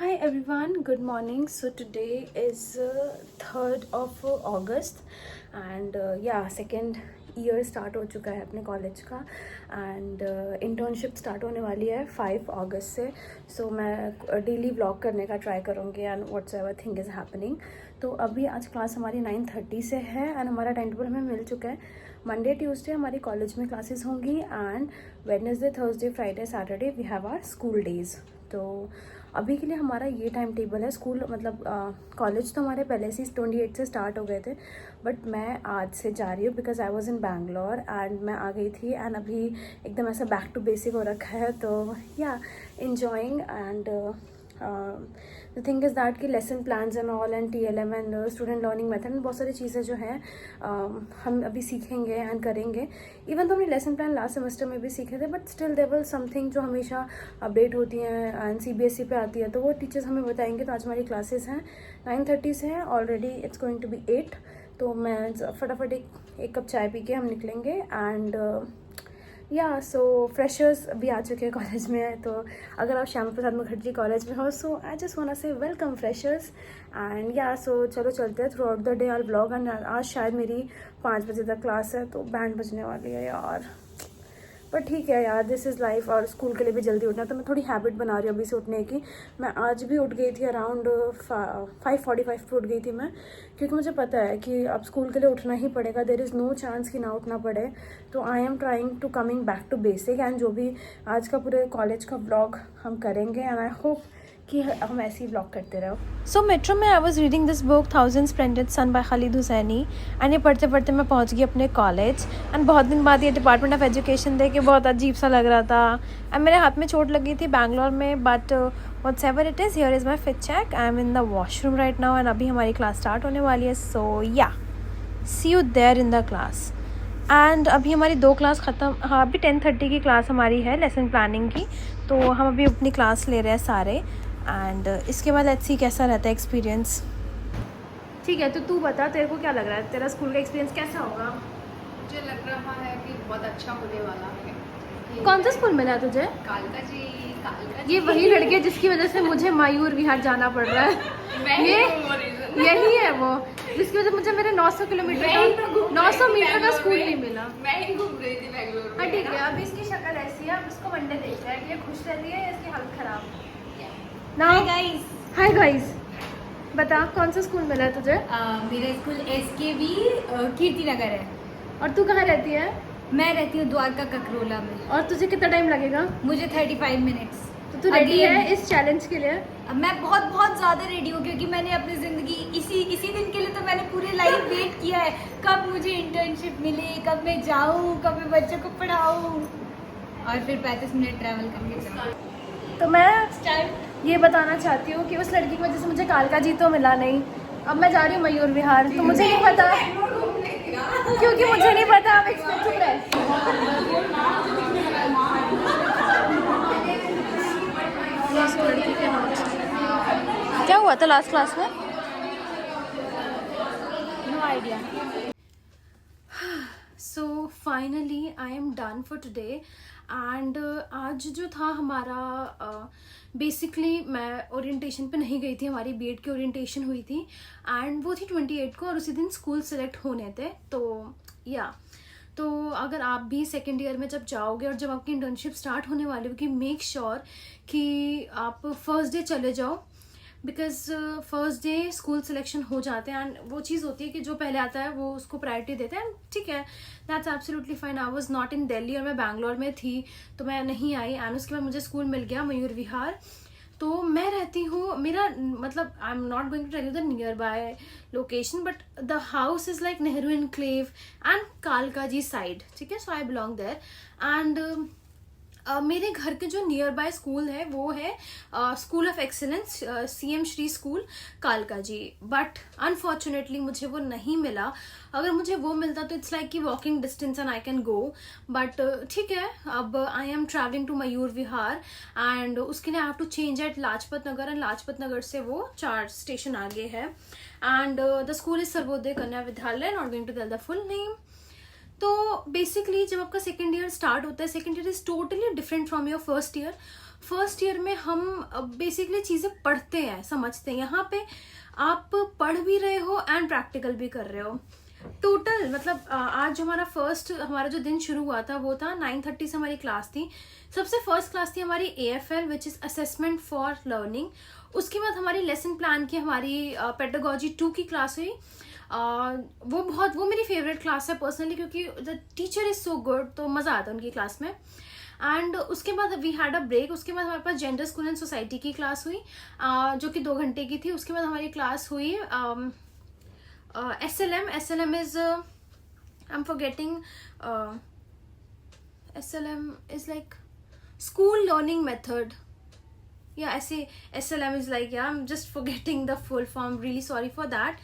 Hi everyone, good morning. So today is 3rd of August and second year start हो चुका है अपने college का एंड इंटर्नशिप स्टार्ट होने वाली है 5 अगस्त से. सो मैं डेली व्लॉग करने का ट्राई करूँगी and what's ever thing is happening. तो अभी आज क्लास हमारी 9:30 से है एंड हमारा टाइम टेबल हमें मिल चुका है. मंडे ट्यूसडे हमारी कॉलेज में क्लासेस होंगी and Wednesday Thursday Friday Saturday we have our school days. तो अभी के लिए हमारा ये टाइम टेबल है. स्कूल मतलब कॉलेज तो हमारे पहले से 28 से स्टार्ट हो गए थे बट मैं आज से जा रही हूँ because I was in Bangalore and मैं आ गई थी एंड अभी एकदम ऐसा बैक टू बेसिक हो रखा है. तो या enjoying and the thing is that कि lesson plans and all and TLM and student learning method बहुत सारी चीज़ें जो हैं हम अभी सीखेंगे एंड करेंगे. इवन तो हमने लेसन प्लान लास्ट सेमेस्टर में भी सीखे थे but still there was something जो हमेशा अपडेट होती हैं एंड CBSE पे आती है तो वो टीचर्स हमें बताएंगे. तो आज हमारी क्लासेस हैं 9:30 से हैं. Already it's going to be 8. तो मैं फटाफट एक कप चाय पी के हम निकलेंगे एंड सो फ्रेशर्स अभी आ चुके हैं कॉलेज में. तो अगर आप श्यामा प्रसाद मुखर्जी कॉलेज में हो so I just want to say welcome freshers and so चलो चलते हैं. Throughout the day our blog and आज शायद मेरी 5 बजे तक क्लास है तो बैंड बजने वाली है यार. पर ठीक है यार, दिस इज़ लाइफ. और स्कूल के लिए भी जल्दी उठना तो मैं थोड़ी हैबिट बना रही हूँ अभी से उठने की. मैं आज भी उठ गई थी अराउंड 5:45 पे उठ गई थी मैं, क्योंकि मुझे पता है कि अब स्कूल के लिए उठना ही पड़ेगा. देयर इज़ नो चांस कि ना उठना पड़े. तो I am trying to coming back to basic and जो भी आज का पूरे कॉलेज का व्लॉग हम करेंगे एंड आई होप कि हम ऐसे ही व्लॉग करते रहो. सो मेट्रो में I was reading this book 1000 splendid sun by Khaled Hosseini and ये पढ़ते पढ़ते मैं पहुंच गई अपने कॉलेज. एंड बहुत दिन बाद ये डिपार्टमेंट ऑफ एजुकेशन देख के बहुत अजीब सा लग रहा था एंड मेरे हाथ में चोट लगी थी बैंगलोर में. But whatsoever it is, here is my fit check. I am in the washroom right now and अभी हमारी क्लास स्टार्ट होने वाली है. So see you there in the class. And अभी हमारी 2 क्लास ख़त्म. हाँ, अभी 10:30 की क्लास हमारी है लेसन प्लानिंग की. तो हम अभी अपनी क्लास ले रहे हैं सारे एंड इसके बाद लेट्स सी कैसा रहता है एक्सपीरियंस. ठीक है, तो तू बता तेरे को क्या लग रहा है, तेरा स्कूल का एक्सपीरियंस कैसा होगा? मुझे लग रहा है कि बहुत अच्छा होने वाला है. कौन सा स्कूल मिला है तुझे? कालका जी. ये वही लड़की है जिसकी वजह से मुझे मयूर विहार जाना पड़ रहा है. यही है वो जिसकी वजह से मुझे मेरे 900 किलोमीटर का 900 मीटर का स्कूल नहीं मिला. मैं ही घूम रही थी बेंगलुरु. हाँ ठीक है, अभी इसकी शक्ल ऐसी है. अब इसको मंडे देखते हैं कि ये खुश रहती है या इसकी हालत खराब. हाय गाइस, बता कौन सा स्कूल मिला है तुझे? मेरा स्कूल SKV कीर्ति नगर है. और तू कहाँ रहती है? मैं रहती हूँ द्वारका ककरोला में. और तुझे कितना टाइम लगेगा? मुझे 35 मिनट्स. तो तू रेडी है इस चैलेंज के लिए? मैं बहुत बहुत ज़्यादा रेडी हूँ क्योंकि मैंने अपनी ज़िंदगी इसी दिन के लिए तो मैंने पूरी लाइफ वेट किया है. कब मुझे इंटर्नशिप मिले, कब मैं जाऊँ, कब मैं बच्चों को पढ़ाऊँ और फिर 35 मिनट ट्रैवल करके जाऊँ. तो मैं ये बताना चाहती हूँ कि उस लड़की की वजह से मुझे कालका जी तो मिला नहीं. अब मैं जा रही हूँ मयूर विहार. तो मुझे नहीं पता क्योंकि मुझे नहीं पता. अब चुप रहे. क्या हुआ था लास्ट क्लास में? No idea. So finally I am done for today and आज जो था हमारा बेसिकली मैं ओरिएंटेशन पे नहीं गई थी. हमारी BEd की ओरिएंटेशन हुई थी एंड वो थी 28 को और उसी दिन स्कूल सेलेक्ट होने थे. तो अगर आप भी सेकेंड ईयर में जब जाओगे और जब आपकी इंटर्नशिप स्टार्ट होने वाली होगी, मेक श्योर कि आप फर्स्ट डे चले जाओ because first day school selection हो जाते हैं एंड वो चीज़ होती है कि जो पहले आता है वो उसको प्रायोरिटी देते हैं. ठीक है, that's absolutely fine. I was not in Delhi और मैं बैंगलोर में थी तो मैं नहीं आई एंड उसके बाद मुझे स्कूल मिल गया मयूर विहार. तो मैं रहती हूँ, मेरा मतलब I am not going to tell you the nearby location but the house is like Nehru enclave and कालका जी साइड. ठीक है, so I belong there and मेरे घर के जो नियर बाय स्कूल है वो है school of excellence CM Shri school कालका जी. बट अनफॉर्चुनेटली मुझे वो नहीं मिला. अगर मुझे वो मिलता तो इट्स लाइक कि walking distance and I can go. But ठीक है, अब I am travelling to Mayur Vihar and उसके लिए I have to change at Lajpat Nagar and Lajpat Nagar से वो 4 स्टेशन आगे है. And the school is Sarvodaya Kanya Vidyalaya, not going to tell the full name. तो बेसिकली जब आपका सेकेंड ईयर स्टार्ट होता है, second year is totally different from your first year. First year में हम बेसिकली चीज़ें पढ़ते हैं, समझते हैं। यहाँ पे आप पढ़ भी रहे हो एंड प्रैक्टिकल भी कर रहे हो। टोटल मतलब आज हमारा जो दिन शुरू हुआ था वो था 9:30 से हमारी क्लास थी। सबसे फर्स्ट क्लास थी हमारी AFL which is assessment for learning. उसके बाद हमारी लेसन प्लान की हमारी पेडागोजी 2 की क्लास हुई। वो मेरी फेवरेट क्लास है पर्सनली, क्योंकि the teacher is so good, तो मज़ा आता है उनकी क्लास में। एंड उसके बाद वी हैड अ ब्रेक। उसके बाद हमारे पास जेंडर स्कूल एंड सोसाइटी की क्लास हुई जो कि 2 घंटे की थी। उसके बाद हमारी क्लास हुई SLM is I'm forgetting SLM is like school learning method. Yeah, ऐसे SLM is like, yeah, I'm just forgetting the full form, really sorry for that.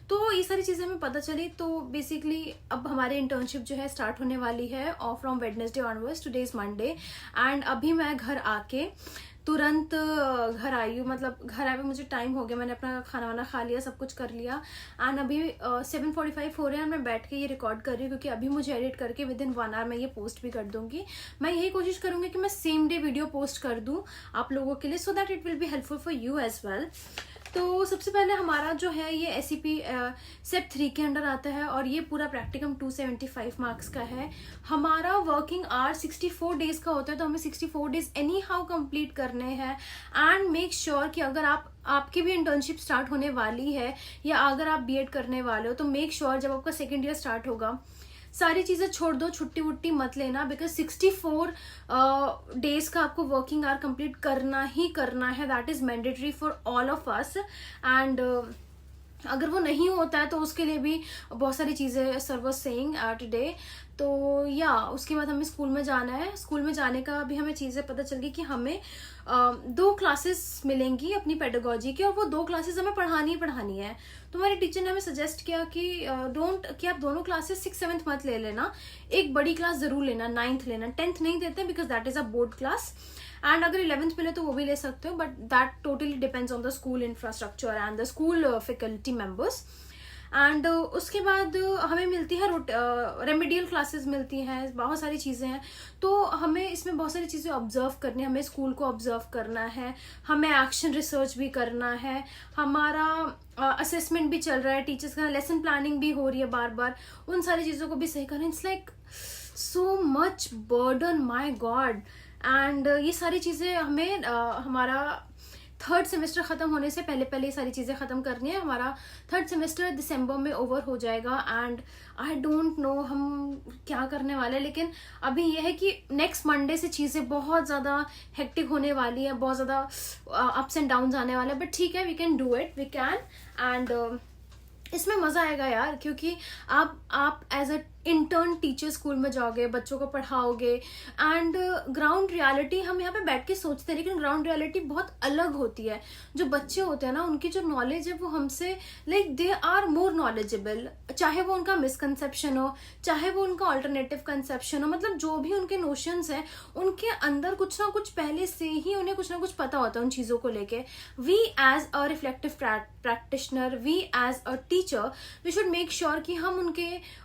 तो ये सारी चीज़ें हमें पता चली। तो बेसिकली अब हमारे इंटर्नशिप जो है स्टार्ट होने वाली है और from Wednesday onwards, today is Monday. And अभी मैं घर आके तुरंत घर आई हूँ, मतलब घर आए हुए मुझे टाइम हो गया, मैंने अपना खाना वाना खा लिया, सब कुछ कर लिया। एंड अभी 7:45 हो रहे हैं, मैं बैठ के ये रिकॉर्ड कर रही हूँ क्योंकि अभी मुझे एडिट करके विदिन 1 आवर मैं ये पोस्ट भी कर दूंगी। मैं यही कोशिश करूँगी कि मैं सेम डे वीडियो पोस्ट कर दूँ आप लोगों के लिए, so that it will be helpful for you as well. तो सबसे पहले हमारा जो है ये SEP SEP 3 के अंडर आता है और ये पूरा प्रैक्टिकम 275 मार्क्स का है। हमारा वर्किंग आवर 64 डेज का होता है, तो हमें 64 डेज एनी हाउ कंप्लीट करने हैं। एंड मेक श्योर कि अगर आपकी भी इंटर्नशिप स्टार्ट होने वाली है या अगर आप BEd करने वाले हो, तो मेक श्योर जब आपका सेकेंड ईयर स्टार्ट होगा सारी चीज़ें छोड़ दो, छुट्टी वुट्टी मत लेना, बिकॉज 64 डेज का आपको वर्किंग आवर कंप्लीट करना ही करना है। That is mandatory for all of us. And अगर वो नहीं होता है तो उसके लिए भी बहुत सारी चीज़ें सर वाज सेइंग टुडे। तो या उसके बाद हमें स्कूल में जाना है। स्कूल में जाने का भी हमें चीज़ें पता चल गई कि हमें 2 क्लासेस मिलेंगी अपनी पेडागोजी की, और वो 2 क्लासेस हमें पढ़ानी ही पढ़ानी है। तो हमारे टीचर ने हमें सजेस्ट किया कि आप दोनों क्लासेस 6th 7th मत ले लेना, एक बड़ी क्लास ज़रूर लेना, 9th लेना, 10th नहीं देते because that is a board class. And अगर 11th मिले तो वो भी ले सकते हो, but that totally depends on the school infrastructure and the school faculty members. And उसके बाद हमें मिलती है रेमेडियल क्लासेस मिलती हैं, बहुत सारी चीज़ें हैं। तो हमें इसमें बहुत सारी चीज़ें ऑब्जर्व करनी है, हमें स्कूल को ऑब्जर्व करना है, हमें एक्शन रिसर्च भी करना है, हमारा असेसमेंट भी चल रहा है, टीचर्स का लेसन प्लानिंग भी हो रही है बार बार, उन सारी चीज़ों को भी सही करना। It's like so much burden, my God. And ये सारी चीज़ें हमें हमारा 3rd सेमेस्टर ख़त्म होने से पहले ये सारी चीज़ें ख़त्म करनी है। हमारा 3rd सेमेस्टर दिसंबर में ओवर हो जाएगा एंड आई डोंट नो हम क्या करने वाले हैं, लेकिन अभी ये है कि नेक्स्ट मंडे से चीज़ें बहुत ज़्यादा हेक्टिक होने वाली है, बहुत ज़्यादा अप्स एंड डाउन्स आने वाले हैं, बट ठीक है, we can do it, we can. And इसमें मज़ा आएगा यार, क्योंकि आप as a intern teacher school में जाओगे, बच्चों को पढ़ाओगे। एंड ग्राउंड रियलिटी हम यहाँ पे बैठ के सोचते हैं, लेकिन ग्राउंड रियलिटी बहुत अलग होती है। जो बच्चे होते हैं ना, उनकी जो नॉलेज है वो हमसे like they are more knowledgeable, चाहे वो उनका मिसकंसेप्शन हो, चाहे वो उनका ऑल्टरनेटिव कंसेप्शन हो, मतलब जो भी उनके नोशंस हैं उनके अंदर कुछ ना कुछ पहले से ही उन्हें कुछ ना कुछ पता होता है उन चीज़ों को लेके। We as a reflective practitioner, we as a teacher, we should make sure कि हम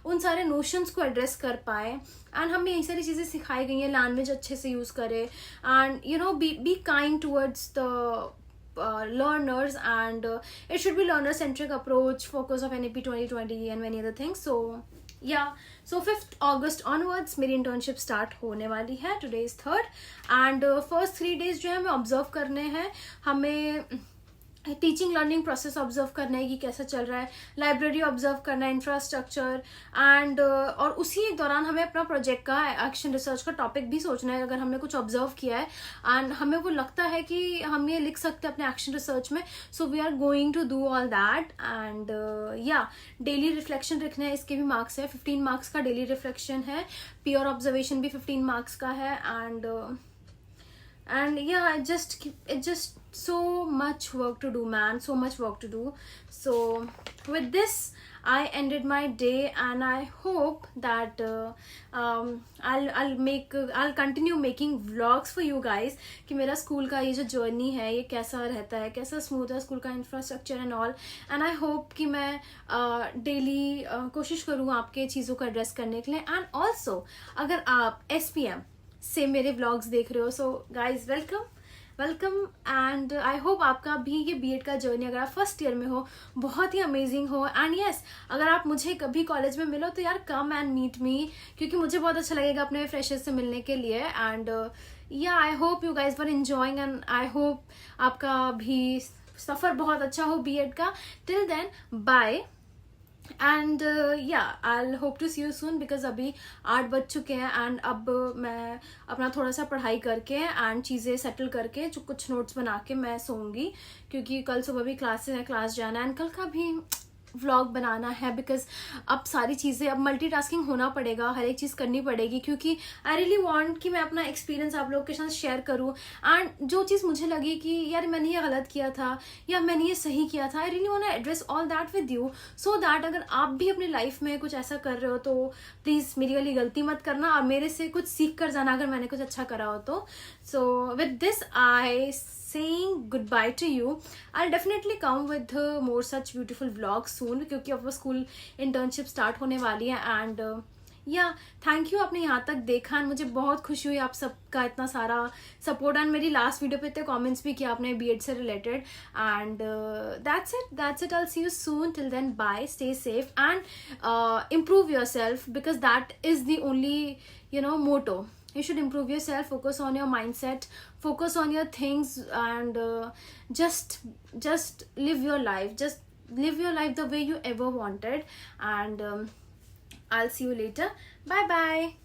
उन सारे नोशंस को एड्रेस कर पाए। एंड हमें यही सारी चीज़ें सिखाई गई हैं, लैंग्वेज अच्छे से यूज़ करें and you know be kind towards the learners, and it should be learner centric approach, focus of NEP 2020 and many other things. So yeah, so 5th August onwards मेरी internship start होने वाली है। Today is 3rd and first 3 days जो है हमें observe करने हैं, हमें टीचिंग लर्निंग प्रोसेस ऑब्जर्व करना है कि कैसा चल रहा है, लाइब्रेरी ऑब्जर्व करना है, इंफ्रास्ट्रक्चर एंड और उसी दौरान हमें अपना प्रोजेक्ट का एक्शन रिसर्च का टॉपिक भी सोचना है अगर हमने कुछ ऑब्जर्व किया है एंड हमें वो लगता है कि हम ये लिख सकते हैं अपने एक्शन रिसर्च में। So we are going to do all that and या डेली रिफ्लेक्शन रखना है, इसके भी मार्क्स है, 15 मार्क्स का डेली रिफ्लेक्शन है, प्योर ऑब्जर्वेशन भी 15 मार्क्स का है and yeah, it just so much work to do, man, so much work to do. So with this I ended my day and I hope that I'll continue making vlogs for you guys कि मेरा school का ये जो journey है ये कैसा रहता है, कैसा स्मूथ है स्कूल का infrastructure and all. And I hope कि मैं डेली कोशिश करूँ आपके चीज़ों को एड्रेस करने के लिए। एंड ऑल्सो अगर आप SPM से मेरे व्लॉग्स देख रहे हो, so guys welcome, welcome and I hope आपका भी ये बीएड का जर्नी, अगर आप फर्स्ट ईयर में हो, बहुत ही अमेजिंग हो. एंड यस, अगर आप मुझे कभी कॉलेज में मिलो तो यार कम एंड मीट मी, क्योंकि मुझे बहुत अच्छा लगेगा अपने फ्रेशर्स से मिलने के लिए. एंड या I hope you guys were enjoying and I hope आपका भी सफ़र बहुत अच्छा हो बीएड का. Till then bye. एंड या I hope to see you soon, because अभी 8 बज चुके हैं एंड अब मैं अपना थोड़ा सा पढ़ाई करके एंड चीज़ें सेटल करके जो कुछ नोट्स बना के मैं सोऊंगी, क्योंकि कल सुबह भी क्लासेस है, क्लास जाना है एंड कल का भी व्लॉग बनाना है. बिकॉज अब सारी चीज़ें, अब मल्टीटास्किंग होना पड़ेगा, हर एक चीज़ करनी पड़ेगी, क्योंकि आई रियली वांट कि मैं अपना एक्सपीरियंस आप लोगों के साथ शेयर करूं. एंड जो चीज़ मुझे लगी कि यार मैंने ये गलत किया था या मैंने ये सही किया था, I really want to address all that with you, so that अगर आप भी अपनी लाइफ में कुछ ऐसा कर रहे हो तो प्लीज़ मेरी वाली गलती मत करना और मेरे से कुछ सीख कर जाना अगर मैंने कुछ अच्छा करा हो तो. So with this I saying goodbye to you. I'll definitely come with more such beautiful vlogs soon, क्योंकि अब वो स्कूल इंटर्नशिप स्टार्ट होने वाली है. एंड या थैंक यू आपने यहाँ तक देखा एंड मुझे बहुत खुशी हुई आप सबका इतना सारा सपोर्ट एंड मेरी लास्ट वीडियो पे इतने कमेंट्स भी किया आपने बीएड से related. And that's it. I'll see you soon. Till then, bye, stay safe and improve yourself, because that is the only motto. You should improve yourself, focus on your mindset, focus on your things, and just live your life. Just live your life the way you ever wanted. And I'll see you later. Bye bye.